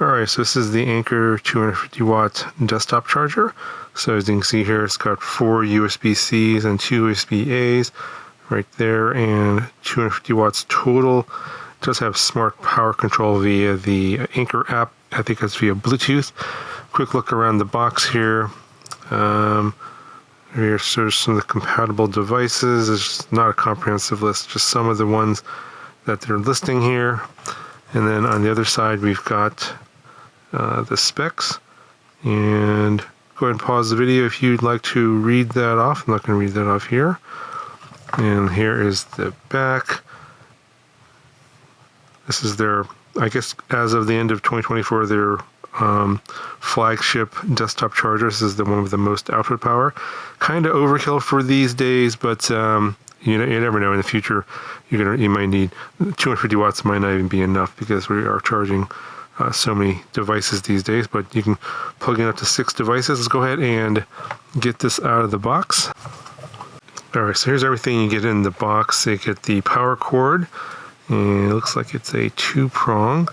Alright, so this is the Anker 250 watt desktop charger. So as you can see here, it's got 4 USB-Cs and 2 USB-As right there, and 250 watts total. It does have smart power control via the Anker app. I think it's via Bluetooth. Quick look around the box here. Here's some of the compatible devices. It's not a comprehensive list, just some of the ones that they're listing here. And then on the other side, we've got the specs. And go ahead and pause the video if you'd like to read that off. I'm not going to read that off here. And here is the back. This is their, I guess, as of the end of 2024, their flagship desktop charger. This is the one with the most output power. Kind of overkill for these days, but you never know. In the future, you might need 250 watts. Might not even be enough because we are charging so many devices these days. But you can plug in up to 6 devices. Let's go ahead and get this out of the box. All right, so here's everything you get in the box. You get the power cord, and it looks like it's a 2-prong.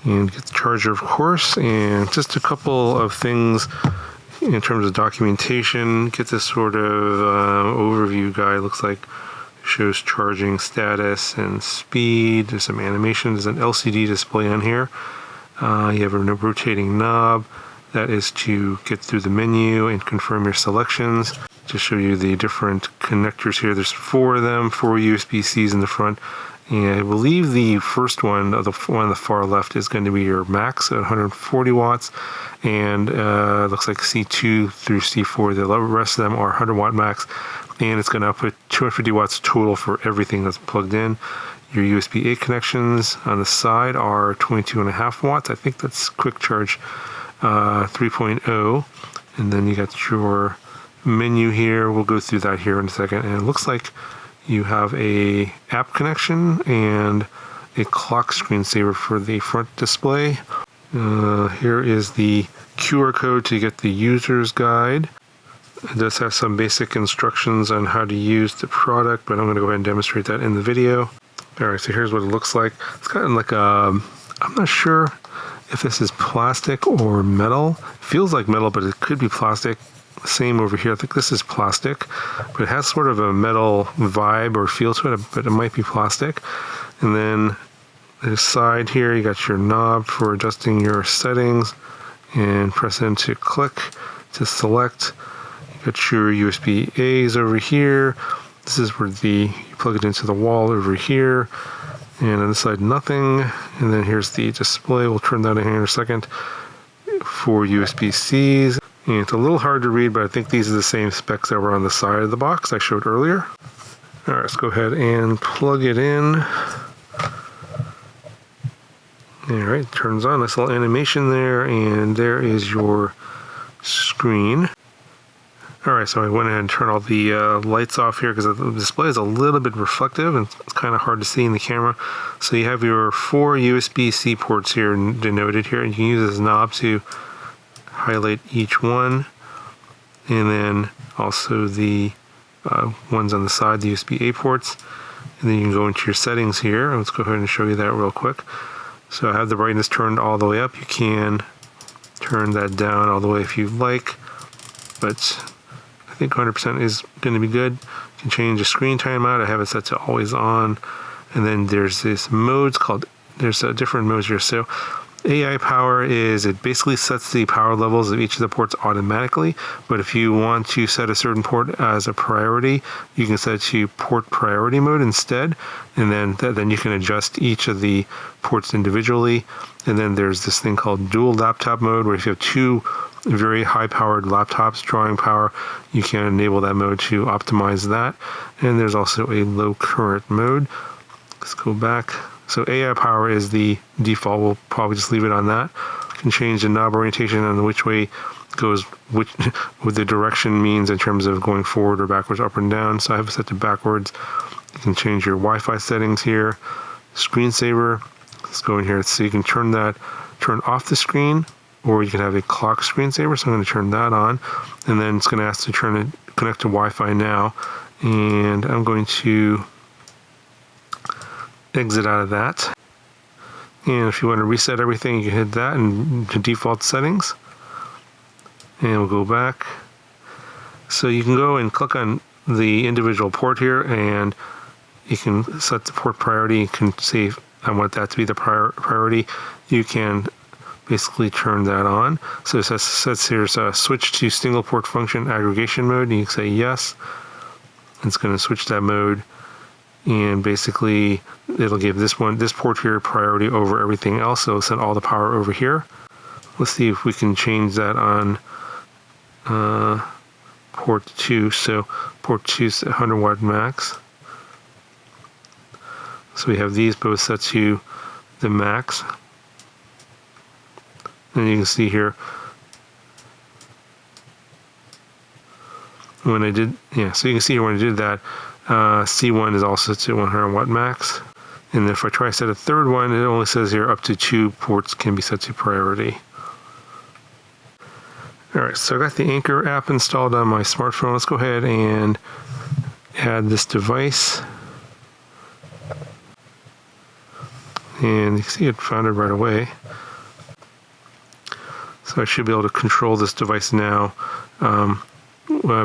And get the charger, of course, and just a couple of things in terms of documentation. Get this sort of overview guide. Looks like it shows charging status and speed. There's some animation. There's an LCD display on here. You have a rotating knob. That is to get through the menu and confirm your selections. To show you the different connectors here. There's 4 of them, 4 USB-Cs in the front. And I believe the first one, the one on the far left, is going to be your max at 140 watts. And looks like C2 through C4. The rest of them are 100 watt max. And it's going to output 250 watts total for everything that's plugged in. Your USB-A connections on the side are 22.5 watts. I think that's quick charge 3.0. And then you got your menu here. We'll go through that here in a second. And it looks like you have a app connection and a clock screensaver for the front display. Here is the QR code to get the user's guide. It does have some basic instructions on how to use the product, but I'm going to go ahead and demonstrate that in the video. Alright, so here's what it looks like. It's kind of like a, I'm not sure if this is plastic or metal. It feels like metal, but it could be plastic. Same over here. I think this is plastic, but it has sort of a metal vibe or feel to it, but it might be plastic. And then the side here, you got your knob for adjusting your settings, and press in to click to select. You got your USB-As over here. This is where you plug it into the wall over here. And on this side, nothing. And then here's the display. We'll turn that in here in a second. 4 USB-Cs. And it's a little hard to read, but I think these are the same specs that were on the side of the box I showed earlier. All right, let's go ahead and plug it in. All right, turns on. Nice little animation there, and there is your screen. All right, so I went ahead and turned all the lights off here because the display is a little bit reflective and it's kind of hard to see in the camera. So you have your 4 USB-C ports here denoted here, and you can use this knob to highlight each one, and then also the ones on the side, the USB-A ports. And then you can go into your settings here. Let's go ahead and show you that real quick. So I have the brightness turned all the way up. You can turn that down all the way if you like, but I think 100% is going to be good. You can change the screen timeout. I have it set to always on. And then there's this modes called, there's different modes here. So AI power is, it basically sets the power levels of each of the ports automatically, but if you want to set a certain port as a priority, you can set it to port priority mode instead, and then you can adjust each of the ports individually. And then there's this thing called dual laptop mode, where if you have 2 very high-powered laptops drawing power, you can enable that mode to optimize that. And there's also a low current mode. Let's go back. So AI power is the default. We'll probably just leave it on that. You can change the knob orientation and which way goes, what the direction means in terms of going forward or backwards, up and down. So I have it set to backwards. You can change your Wi-Fi settings here. Screensaver. Let's go in here. So you can turn off the screen, or you can have a clock screensaver. So I'm going to turn that on, and then it's going to ask to connect to Wi-Fi now. And I'm going to exit out of that. And if you want to reset everything, you can hit that and to default settings. And we'll go back. So you can go and click on the individual port here, and you can set the port priority. You can say, I want that to be the priority. You can basically turn that on. So it says here's a switch to single port function aggregation mode. And you can say yes. It's going to switch that mode. And basically it'll give this port here priority over everything else. So it'll send all the power over here. Let's see if we can change that on port 2. So port 2 is 100 watt max. So we have these both set to the max. And you can see here when I did, so you can see here when I did that, C1 is also set to 100 watt max. And if I try to set a third one, it only says here up to 2 ports can be set to priority. Alright, so I got the Anker app installed on my smartphone. Let's go ahead and add this device. And you can see it found it right away. So I should be able to control this device now,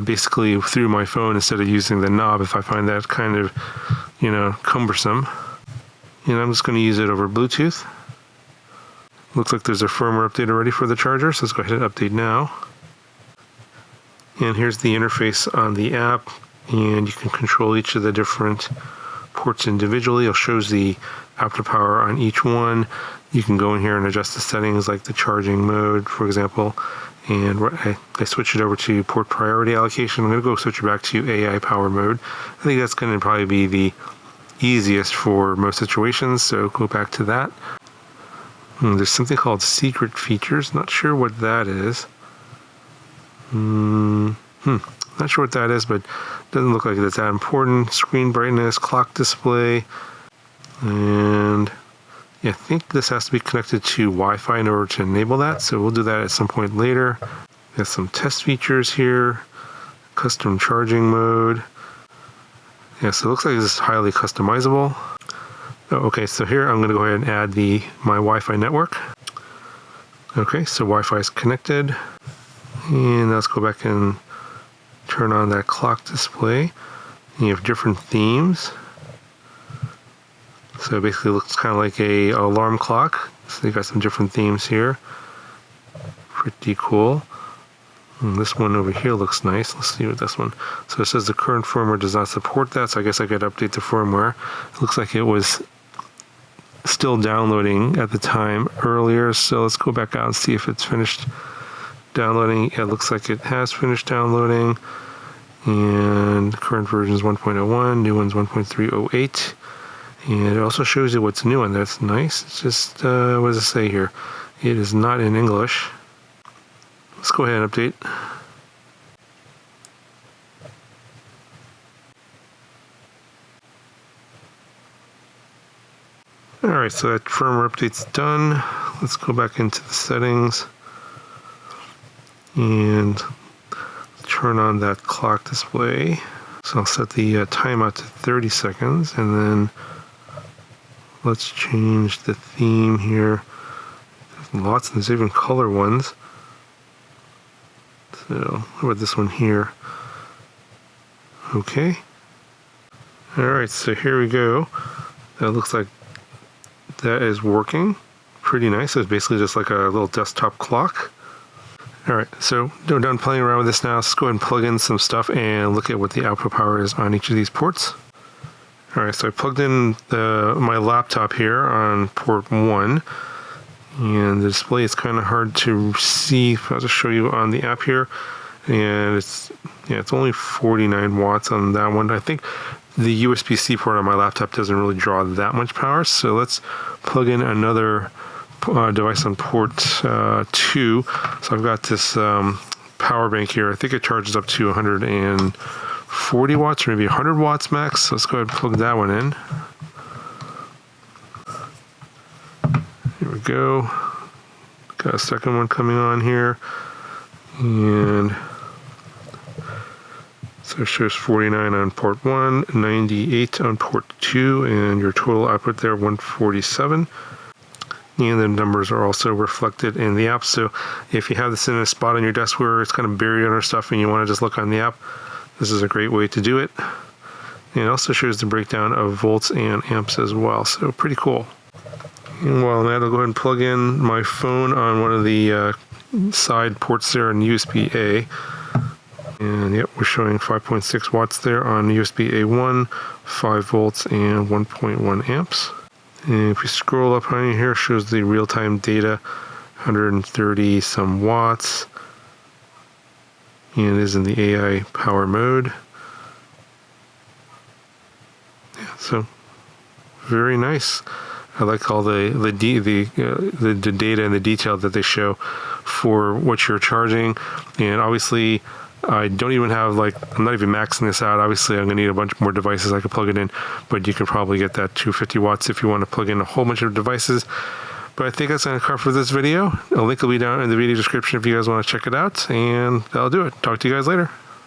basically through my phone instead of using the knob if I find that kind of, cumbersome. And I'm just going to use it over Bluetooth. Looks like there's a firmware update already for the charger, so let's go ahead and update now. And here's the interface on the app, and you can control each of the different ports individually. It shows the output power on each one. You can go in here and adjust the settings like the charging mode, for example. And I switch it over to port priority allocation. I'm going to go switch it back to AI power mode. I think that's going to probably be the easiest for most situations, so go back to that. There's something called secret features. Not sure what that is. Not sure what that is, but doesn't look like it's that important. Screen brightness, clock display, and I think this has to be connected to Wi-Fi in order to enable that, so we'll do that at some point later. There's some test features here. Custom charging mode. So it looks like this is highly customizable. Okay, so here I'm going to go ahead and add my Wi-Fi network. Okay, so Wi-Fi is connected. And let's go back and turn on that clock display. And you have different themes. So basically it looks kind of like a alarm clock. So you got some different themes here. Pretty cool. And this one over here looks nice. Let's see what this one. So it says the current firmware does not support that, so I guess I could update the firmware. It looks like it was still downloading at the time earlier, so let's go back out and see if it's finished downloading. It looks like it has finished downloading, and the current version is 1.01, new one's 1.308, and it also shows you what's new, and that's nice. It's just, what does it say here? It is not in English. Let's go ahead and update. Alright, so that firmware update's done. Let's go back into the settings and turn on that clock display. So I'll set the timeout to 30 seconds, and then let's change the theme here. There's even color ones. So how about this one here? Okay. Alright, so here we go. That looks like that is working pretty nice. So it's basically just like a little desktop clock. Alright, so we're done playing around with this now. Let's go ahead and plug in some stuff and look at what the output power is on each of these ports. Alright, so I plugged in my laptop here on port 1. And the display is kind of hard to see. I'll just show you on the app here. And it's only 49 watts on that one. I think the USB-C port on my laptop doesn't really draw that much power. So let's plug in another device on port 2. So I've got this power bank here. I think it charges up to 140 watts or maybe 100 watts max. So let's go ahead and plug that one in. Here we go. Got a second one coming on here. And so it shows 49 on port 1, 98 on port 2, and your total output there 147. and the numbers are also reflected in the app. So if you have this in a spot on your desk where it's kind of buried under stuff and you want to just look on the app, this is a great way to do it. And it also shows the breakdown of volts and amps as well, so pretty cool. And while I'm at it, I'll go ahead and plug in my phone on one of the side ports there on USB-A. And yep, we're showing 5.6 watts there on USB A1, 5 volts and 1.1 amps. And if we scroll up on here, it shows the real-time data, 130 some watts. And it is in the AI power mode. Yeah, so very nice. I like all the data and the detail that they show for what you're charging. And obviously, I don't even have, I'm not even maxing this out. Obviously, I'm going to need a bunch more devices I could plug it in, but you can probably get that 250 watts if you want to plug in a whole bunch of devices. But I think that's going to cover for this video. A link will be down in the video description if you guys want to check it out, and that'll do it. Talk to you guys later.